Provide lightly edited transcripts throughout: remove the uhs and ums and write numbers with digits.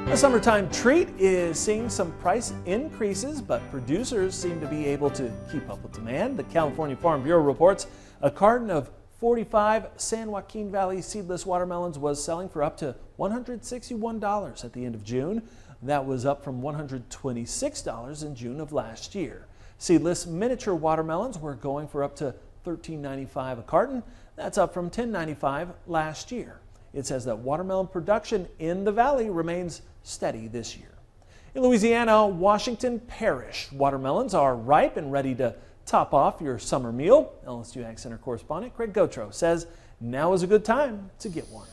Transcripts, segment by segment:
The summertime treat is seeing some price increases, but producers seem to be able to keep up with demand. The California Farm Bureau reports a carton of 45 San Joaquin Valley seedless watermelons was selling for up to $161 at the end of June. That was up from $126 in June of last year. Seedless miniature watermelons were going for up to $13.95 a carton. That's up from $10.95 last year. It says that watermelon production in the valley remains steady this year. In Louisiana, Washington Parish watermelons are ripe and ready to top off your summer meal. LSU Ag Center correspondent Craig Gautreaux says now is a good time to get one.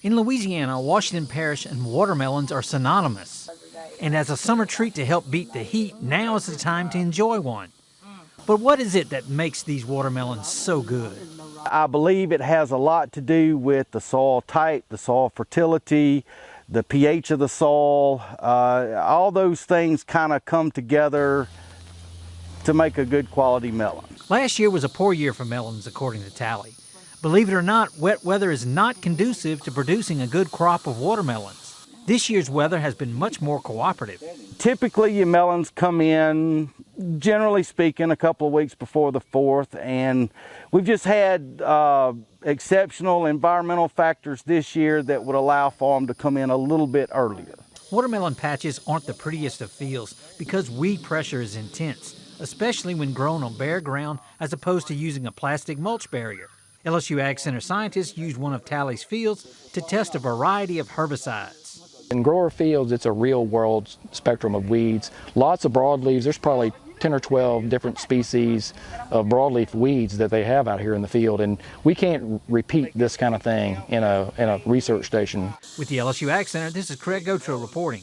In Louisiana, Washington Parish and watermelons are synonymous. And as a summer treat to help beat the heat, now is the time to enjoy one. But what is it that makes these watermelons so good? I believe it has a lot to do with the soil type, the soil fertility, the pH of the soil. All those things kind of come together to make a good quality melon. Last year was a poor year for melons, according to Tally. Believe it or not, wet weather is not conducive to producing a good crop of watermelons. This year's weather has been much more cooperative. Typically, your melons come in, generally speaking, a couple of weeks before the 4th, and we've just had exceptional environmental factors this year that would allow for them to come in a little bit earlier. Watermelon patches aren't the prettiest of fields because weed pressure is intense, especially when grown on bare ground as opposed to using a plastic mulch barrier. LSU Ag Center scientists used one of Tally's fields to test a variety of herbicides. In grower fields, it's a real-world spectrum of weeds. Lots of broadleaves. There's probably 10 or 12 different species of broadleaf weeds that they have out here in the field, and we can't repeat this kind of thing in a research station. With the LSU Ag Center, this is Craig Gautreaux reporting.